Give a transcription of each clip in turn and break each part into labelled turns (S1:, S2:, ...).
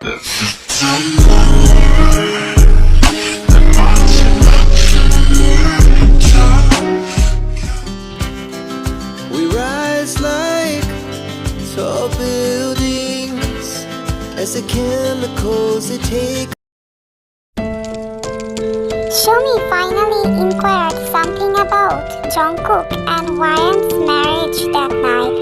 S1: We rise like tall buildings as the chemicals they take.
S2: 𝐈 finally inquired something about Jungkook and Hwayeon's marriage that night.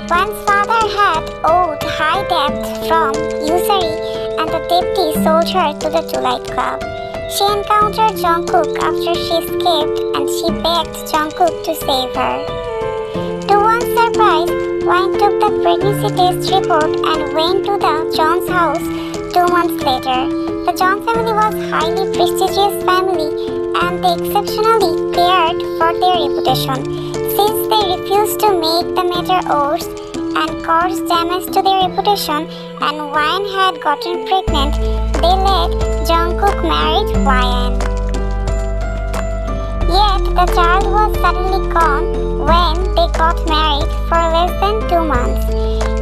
S2: Hwayeon's father had owed high debt from usury and the deputy sold her to the Juliet Club. She encountered Jungkook after she escaped and she begged Jungkook to save her. To one's surprise, Hwayeon took the pregnancy test report and went to the John's house 2 months later. The John family was a highly prestigious family and they exceptionally cared for their reputation. Since they refused to make the matter worse and caused damage to their reputation and Hwayeon had gotten pregnant, they let Jungkook marry Hwayeon. Yet the child was suddenly gone when they got married for less than 2 months.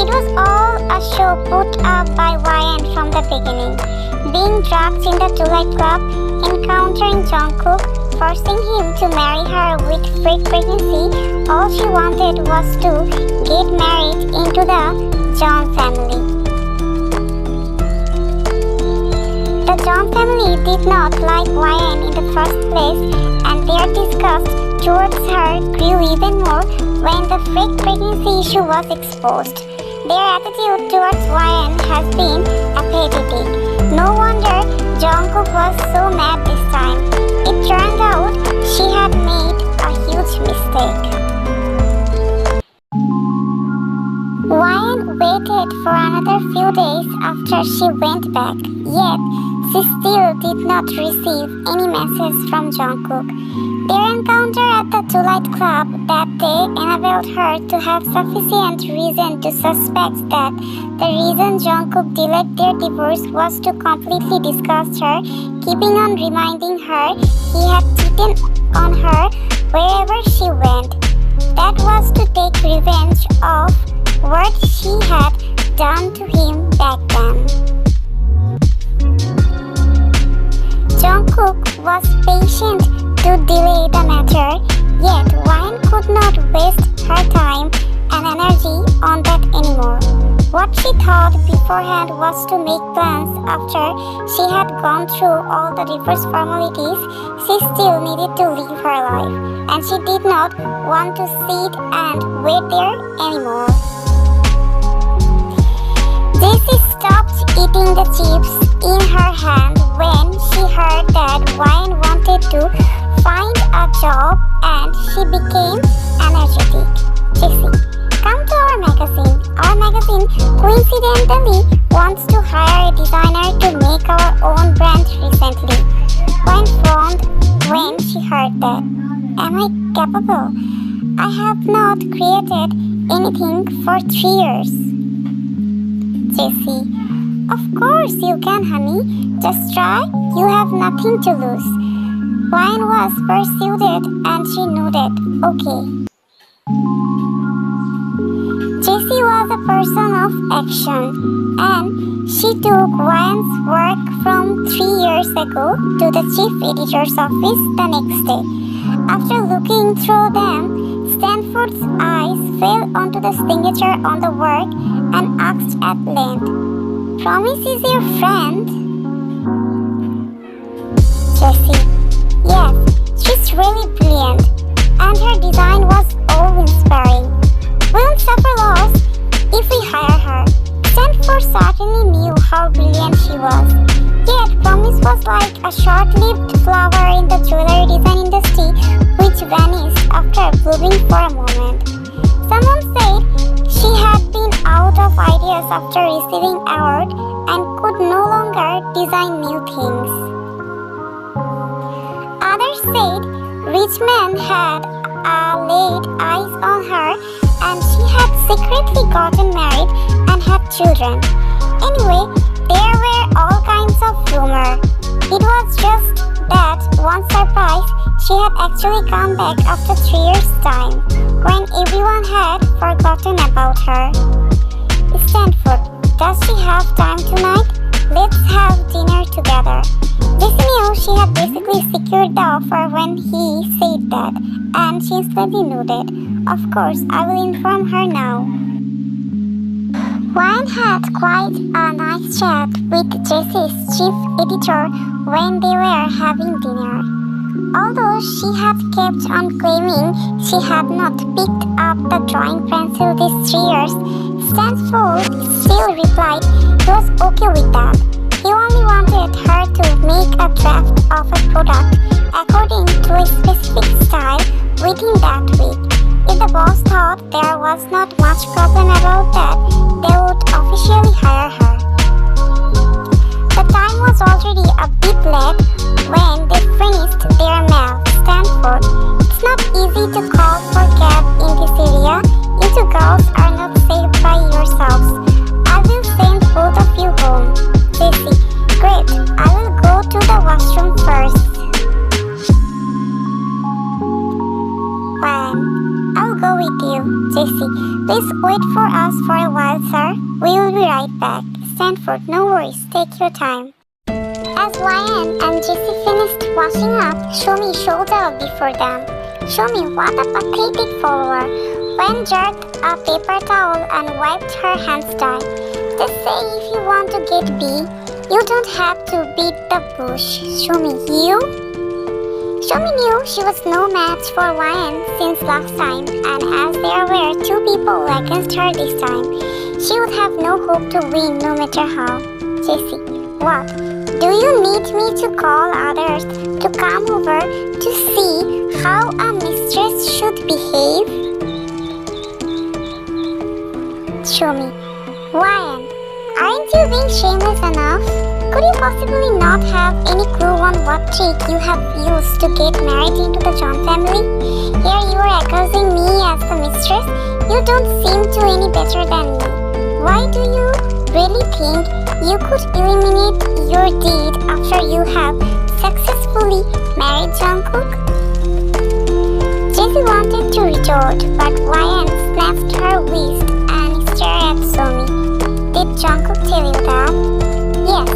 S2: It was all a show put up by Hwayeon from the beginning. Being drugged in the Juliet Club, encountering Jungkook, forcing him to marry her with fake pregnancy, all she wanted was to get married into the John family. The John family did not like Hwayeon in the first place and their disgust towards her grew even more when the fake pregnancy issue was exposed. Their attitude towards Hwayeon has been apathetic. No wonder Jungkook was so mad this time. It turned out she had made a huge mistake. Hwayeon waited for another few days after she went back, yet she still did not receive any message from Jungkook. Their encounter at the Juliet Club that day enabled her to have sufficient reason to suspect that the reason Jungkook delayed their divorce was to completely disgust her, keeping on reminding her he had cheated on her wherever she went. That was to take revenge of what she had done to him back then. Jungkook was patient to delay the matter, yet Hwayeon could not waste her time and energy on that anymore. What she thought beforehand was to make plans after she had gone through all the divorce formalities. She still needed to live her life, and she did not want to sit and wait there anymore. Jessie stopped eating the chips in her hand when she heard that Hwayeon wanted to find a job and she became energetic. Jessie, come to our magazine. Our magazine coincidentally wants to hire a designer to make our own brand recently. Hwayeon frowned when she heard that. Am I capable? I have not created anything for 3 years. Jessie, of course you can, honey. Just try. You have nothing to lose. Hwayeon was persuaded and she nodded, okay. Jessie was a person of action and she took Hwayeon's work from 3 years ago to the chief editor's office the next day. After looking through them, Stanford's eyes fell onto the signature on the work and asked at length, Promise is your friend? Jessie, yes, she's really brilliant and her design was awe-inspiring. We won't suffer loss if we hire her. Stanford certainly knew how brilliant she was. Yet Promise was like a short-lived flower in the jewelry design industry which vanished after blooming for a moment. Someone said she had been out of ideas after receiving award and could no longer design new things. Others said rich men had laid eyes on her and she had secretly gotten married and had children. Anyway, there were all kinds of rumor. It was just that one surprise, she had actually come back after 3 years' time, when everyone had forgotten about her. Stanford, does she have time tonight? of her when he said that, and she instantly nodded. Of course, I will inform her now. Ryan had quite a nice chat with Jesse's chief editor when they were having dinner. Although she had kept on claiming she had not picked up the drawing pencil these 3 years, Stanford still replied he was okay with that. He only wanted her to make a draft of a product according to a specific style within that week. If the boss thought there was not much problem about that, they would officially hire her. The time was already a bit late when they finished their meal. Stanford, it's not easy to call for cab in this area. You two girls are not safe by yourselves. I will send both of you home. Jessie, great. I will go to the washroom first. Ryan, I'll go with you. Jessie, please wait for us for a while, sir. We will be right back. Stanford, no worries. Take your time. As Ryan and Jessie finished washing up, Shomi showed up before them. Shomi, what a pathetic follower. Ryan jerked a paper towel and wiped her hands dry. They say if you want to get B, you don't have to beat the bush. Shomi, you? Shomi knew she was no match for Ryan since last time, and as there were 2 people against her this time, she would have no hope to win no matter how. Jessie, what? Do you need me to call others to come over to see how a mistress should behave? Shomi, Ryan, aren't you being shameless enough? Could you possibly not have any clue on what trick you have used to get married into the John family? Here you are accusing me as the mistress. You don't seem to any better than me. Why do you really think you could eliminate your deed after you have successfully married Jungkook? Jessie wanted to retort, but Ryan snatched her wrist and stared at Somi. Did Jungkook tell you that? Yes,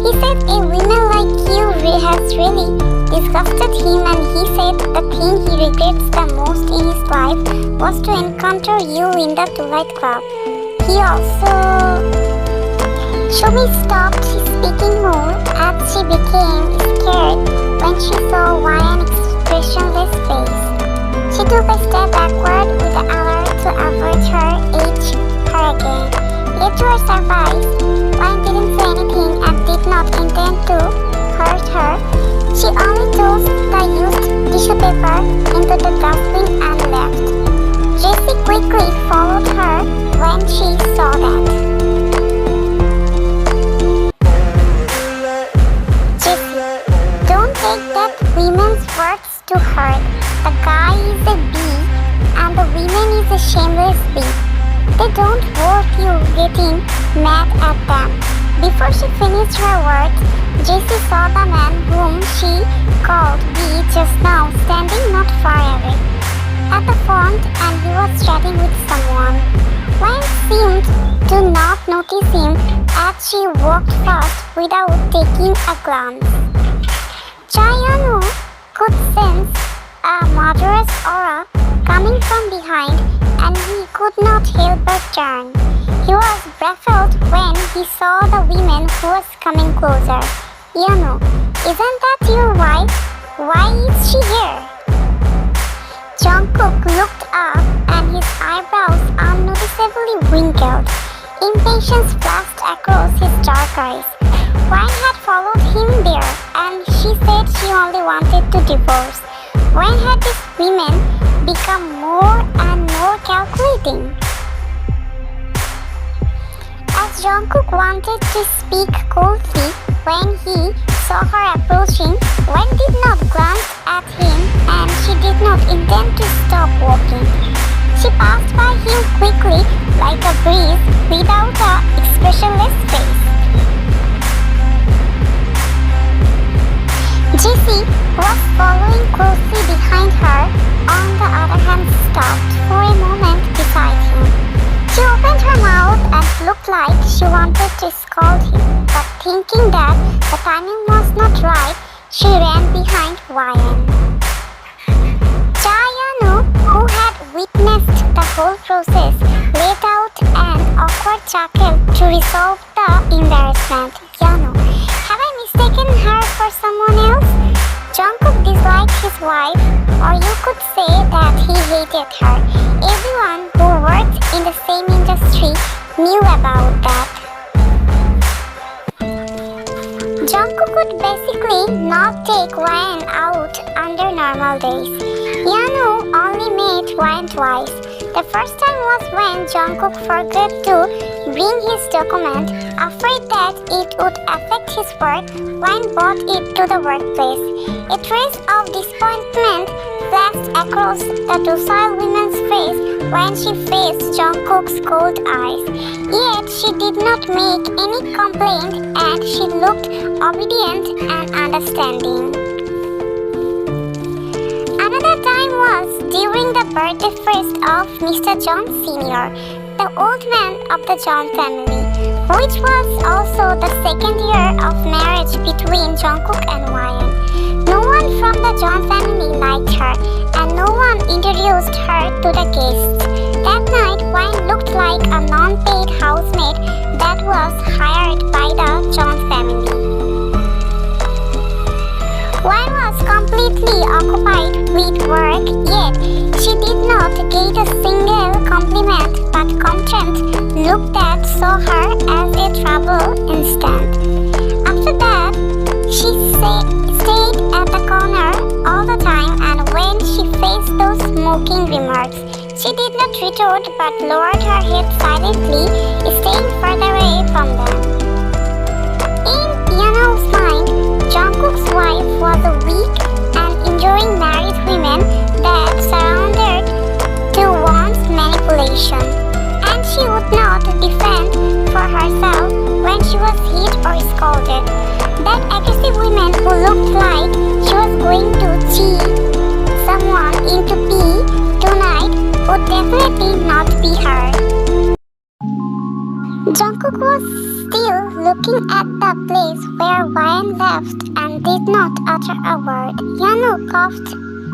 S2: he said a woman like you has really disgusted him, and he said the thing he regrets the most in his life was to encounter you in the Twilight Club. He also... Shomi stopped speaking more as she became scared when she saw Ryan's expressionless face. She took a step backward with the alert to avoid her again. Yet to her surprise, Ryan didn't say anything and did not intend to hurt her. She only tossed the used tissue paper into the dustbin and left. Jessie quickly followed her when she saw that. Jessie, don't take that women's words to heart. The guy is a bee and the woman is a shameless bee. They don't worth you getting mad at them. Before she finished her words, Jessie saw the man whom she called B just now standing not far away at the front, and he was chatting with someone. Ryan seemed to not notice him as she walked past without taking a glance. Chayanu could sense a murderous aura coming from behind, and he could not help but turn. He was baffled when he saw the woman who was coming closer. Yano, isn't that your wife? Why is she here? Jungkook looked up and his eyebrows unnoticeably wrinkled. Impatience flashed across his dark eyes. Ryan had followed him there, and she said she only wanted to divorce. When had this woman become more and more calculating? As Jungkook wanted to speak coldly when he saw her approaching, Ryan did not glance at him, and she did not intend to stop walking. She passed by him quickly like a breeze without an expressionless face. Jessie was following closely behind her, on the other hand stopped for a moment beside him. She opened her mouth and looked like she wanted to scold him, but thinking that the timing was not right, she ran behind Ryan. Jayanu, who had witnessed the whole process, let out an awkward chuckle to resolve the embarrassment. Yanu, have I mistaken her for someone else? Jungkook disliked his wife, or you could say that he hated her. Everyone who worked in the same industry knew about that. Jungkook could basically not take Ryan out under normal days. Yanu only met Ryan twice. The first time was when Jungkook forgot to bring his document. Afraid that it would affect his work, Ryan brought it to the workplace. A trace of disappointment flashed across the docile woman's face when she faced Jungkook's cold eyes. Yet she did not make any complaint and she looked obedient and understanding. Another time was during the birthday feast of Mr. John Sr., the old man of the John family, which was also the second year of marriage between Jungkook and Ryan. No one from the John family liked her, and no one introduced her to the guests. That night, Ryan looked like a non-paid housemaid that was hired by the John family. Ryan was completely occupied with work, yet she did not get a single compliment but content look that saw her as a trouble instant. After that, she stayed at the corner all the time, and when she faced those mocking remarks, she did not retort but lowered her head silently, staying further away from them. In Yeon's mind, Jungkook's wife was a weak and enduring married woman that surrendered to one's manipulation, and she would not defend for herself when she was hit or scolded. That aggressive woman who looked like she was going to cheat someone into pee tonight would definitely not be her. Jungkook was still looking at the place where Ryan left and did not utter a word. Yeonu coughed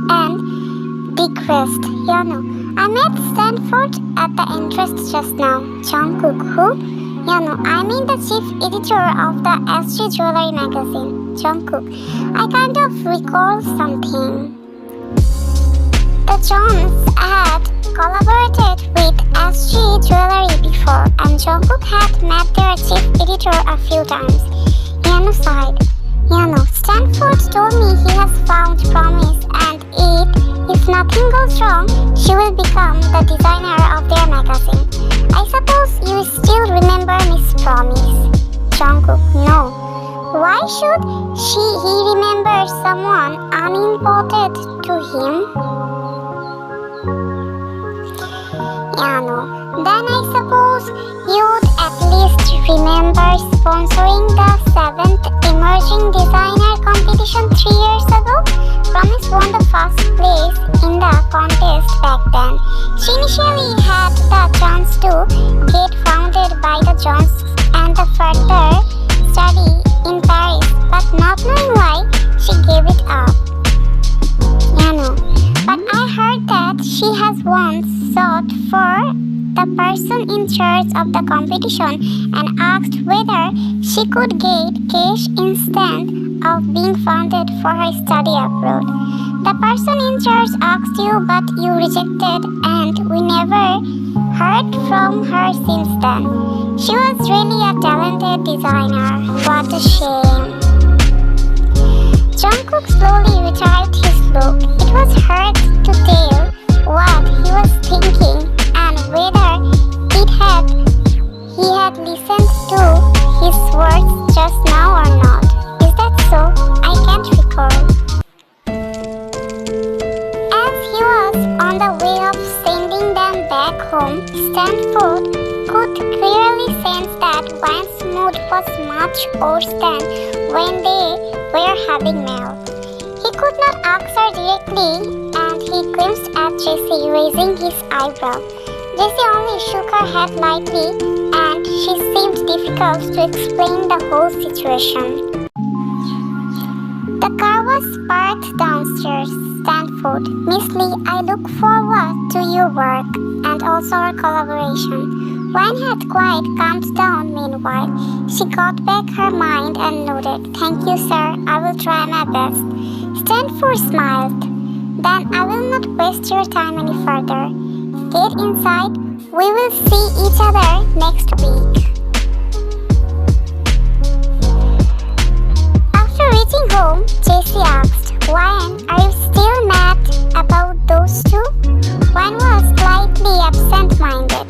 S2: and digressed. Yeonu, I met Stanford at the entrance just now. Jungkook, who? Yeonu, I mean the chief editor of the SG Jewelry magazine. Jungkook, I kind of recall something. The Johns had collaborated with SG Jewelry before, and Jungkook had met their chief editor a few times. Yeonu sighed. Yeonu, Stanford told me he has found Promise, and if nothing goes wrong, she will become the designer of their magazine. I suppose you still remember Miss Promise. Jungkook, no. Why should he remember someone unimportant to him? Yeonu, then I suppose you'd at least remember sponsoring the 7th Emerging Designer competition 3 years ago. Promise won the first place in the contest back then. She initially had the chance to get founded by the Johns and the further study in Paris, but not knowing why, she gave it up. Yeonu, but I heard that she has once sought for the person in charge of the competition and asked whether she could get cash instead of being funded for her study abroad. The person in charge asked you, but you rejected, and we never heard from her since then. She was really a talented designer. What a shame. Jungkook slowly retired his look. It was hard to tell what he was thinking and whether he had listened to his words just now or not. Is that so? I can't recall. As he was on the way of sending them back home, Stanford could clearly sense that Ryan's mood was much worse than when they were having mail. He could not ask her directly, and he glimpsed at Jessie raising his eyebrow. Jessie only shook her head lightly, and she seemed difficult to explain the whole situation. The car was parked downstairs. Stanford, Miss Lee, I look forward to your work and also our collaboration. Wine had quite calmed down meanwhile. She got back her mind and nodded. Thank you, sir. I will try my best. Stanford smiled. Then I will not waste your time any further. Get inside. We will see each other next week. After reaching home, Jessie asked, Wyan, are you still mad about those two? Wyan was slightly absent-minded.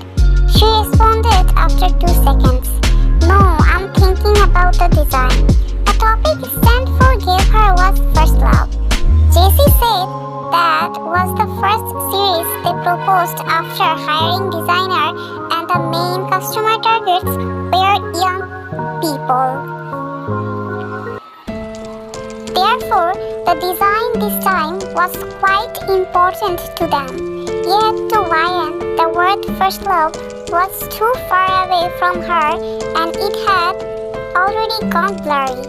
S2: She responded after 2 seconds. No, I'm thinking about the design. The topic Stanford gave her was first love. Jessie said that was the first series they proposed after hiring designer and the main customer targets were young people. Therefore, the design this time was quite important to them. Yet to Wyan, the word first love was too far away from her and it had already gone blurry.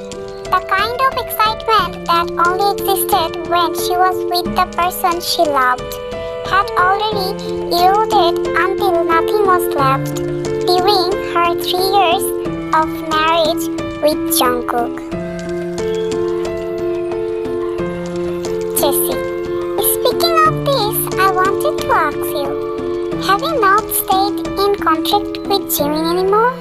S2: The kind of excitement that only existed when she was with the person she loved had already eroded until nothing was left during her 3 years of marriage with Jungkook. Jessie, speaking of this, I wanted to ask you, have you not stayed in contact with Jimin anymore?